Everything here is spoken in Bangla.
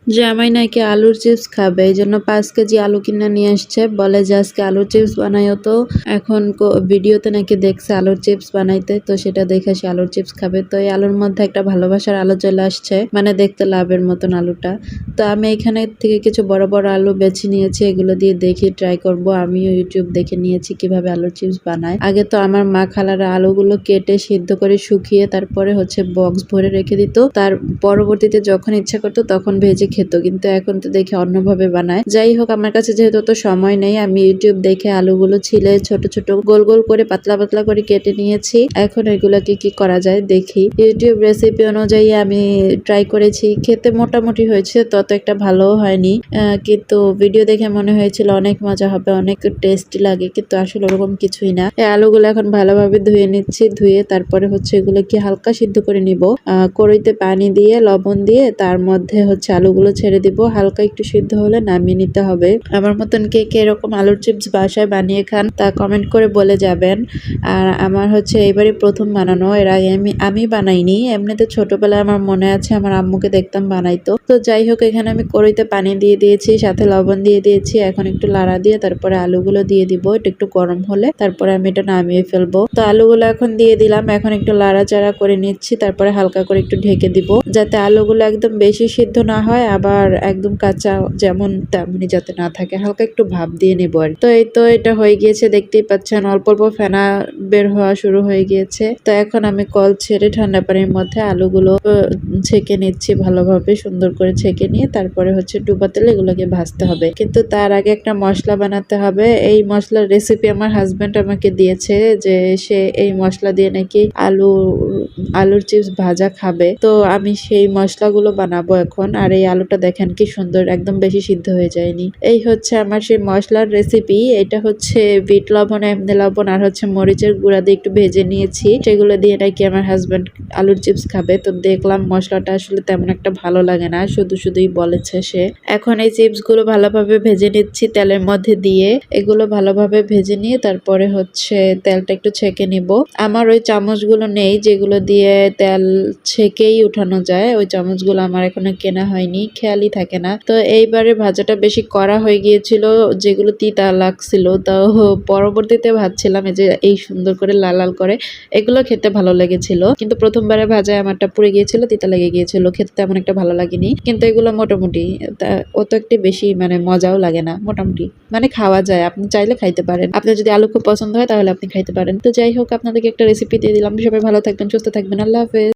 জামাই নাকি আলুর চিপস খাবে, এই জন্য 5 কেজি আলু কিনে নিয়ে আসছে। বলে যে আজকে আলুর চিপস বানাইও। তো এখন ভিডিওতে নাকি দেখছে আলুর চিপস বানাইতে, তো সেটা দেখে সে আলুর চিপস খাবে। তো এই আলুর মধ্যে একটা ভালোবাসার আলো চলে আসছে, মানে দেখতে লাভের মতন আলুটা। তো আমি এখানে থেকে কিছু বড় বড় আলু বেছে নিয়েছি, এগুলো দিয়ে দেখি ট্রাই করব। আমিও ইউটিউব দেখে নিয়েছি কিভাবে আলুর চিপস বানায়। আগে তো আমার মা খালারা আলুগুলো কেটে সিদ্ধ করে শুকিয়ে তারপরে বক্স ভরে রেখে দিত, তার পরবর্তীতে যখন ইচ্ছা করতো তখন ভেজে খেত। কিন্তু এখন তো দেখি অন্যভাবে বানায়। যাই হোক, আমার কাছে যেহেতু অত সময় নেই, আমি ইউটিউব দেখে আলুগুলো ছিলে ছোট ছোট গোল গোল করে পাতলা পাতলা করে কেটে নিয়েছি। এখন এগুলোকে কি করা যায় দেখি। ইউটিউব রেসিপি অনুযায়ী আমি ট্রাই করেছি, খেতে মোটামুটি হয়েছে, তত একটা ভালো হয়নি। কিন্তু ভিডিও দেখে মনে হয়েছিল অনেক মজা হবে, অনেক টেস্টি লাগে, কিন্তু আসলে ওরকম কিছুই না। এই আলুগুলো এখন ভালোভাবে ধুয়ে নিচ্ছি। ধুয়ে তারপরে এগুলোকে হালকা সিদ্ধ করে নিব। কড়াইতে পানি দিয়ে লবণ দিয়ে তার মধ্যে আলুগুলো ছেড়ে দিব। হালকা একটু সিদ্ধ হলে নামিয়ে নিতে হবে। আমার মতন কে কে এরকম আলুর চিপস বাসায় বানিয়ে খান তা কমেন্ট করে বলে যাবেন। আর আমার এবারই প্রথম বানানো, এর আগে আমি বানাইনি। এমনিতে ছোটবেলায় আমার মনে আছে আমার আম্মুকে দেখতাম বানাইতো। তো যাই হোক, এখানে আমি কড়াইতে পানি দিয়ে দিয়েছি, সাথে লবণ দিয়ে দিয়েছি। এখন একটু লাড়া দিয়ে তারপরে আলুগুলো দিয়ে দিব। এটা একটু গরম হলে তারপরে আমি এটা নামিয়ে ফেলবো। তো আলুগুলো এখন দিয়ে দিলাম। এখন একটু লাড়াচাড়া করে নিচ্ছি, তারপরে হালকা করে একটু ঢেকে দিব, যাতে আলুগুলো একদম বেশি সিদ্ধ না হয়, আবার একদম কাঁচা যেমন তেমনি যাতে না থাকে, হালকা একটু ভাপ দিয়ে নেব আর। তো এই তো এটা হয়ে গিয়েছে, দেখতেই পাচ্ছেন অল্প অল্প ফেনা বের হওয়া শুরু হয়ে গিয়েছে। তো এখন আমি কল ছেড়ে ঠান্ডা পানির মধ্যে আলুগুলো ছেঁকে নিচ্ছি, ভালোভাবে সুন্দর করে ছেঁকে নিয়ে তারপরে ডুবা তেলে এগুলোকে ভাজতে হবে। কিন্তু তার আগে একটা মশলা বানাতে হবে। এই মশলার রেসিপি আমার হাজবেন্ড আমাকে দিয়েছে, যে সে এই মশলা দিয়ে নাকি আলুর চিপস ভাজা খাবে। তো আমি সেই মশলাগুলো বানাবো এখন। আর এই আলুটা দেখেন কি সুন্দর, একদম বেশি সিদ্ধ হয়ে যায়নি। এই আমার সেই মশলার রেসিপি। এটা বিট লবণ, এমনি লবণ আর মরিচের গুঁড়া দিয়ে একটু ভেজে নিয়েছি। সেগুলো দিয়ে নাকি আমার হাজবেন্ড আলুর চিপস খাবে। তো দেখলাম মশলাটা আসলে তেমন একটা ভালো লাগে না, শুধুই বলেছে সে। এখন এই চিপস গুলো ভালোভাবে ভেজে নিচ্ছি তেলের মধ্যে দিয়ে। এগুলো ভালোভাবে ভেজে নিয়ে তারপরে তেলটা একটু ছেঁকে নিব। আমার ওই চামচগুলো নেই যেগুলো দিয়ে তেল ছেঁকেই উঠানো যায়, ওই চামচগুলো আমার এখনো কেনা হয়নি, খেয়ালই থাকে না। তো এইবারে ভাজাটা বেশি কড়া হয়ে গিয়েছিল, যেগুলো তিতা লাগছিল। তো পরবর্তীতে ভাজছিলাম এই সুন্দর করে লাল লাল করে, এগুলো খেতে ভালো লেগেছিল। কিন্তু প্রথমবারে ভাজায় আমারটা পুড়ে গিয়েছিল, তিতা লেগে গিয়েছিল, খেতে তেমন একটা ভালো লাগেনি। কিন্তু এগুলো মোটামুটি অত একটি বেশি মজাও লাগে না, মোটামুটি খাওয়া যায়। আপনি চাইলে খাইতে পারেন, আপনার যদি আলু খুব পছন্দ হয় তাহলে আপনি খাইতে পারেন। তো যাই হোক, আপনাদেরকে একটা রেসিপি দিয়ে দিলাম। সবাই ভালো থাকবেন, সুস্থ থাকবেন। আল্লাহ হাফেজ।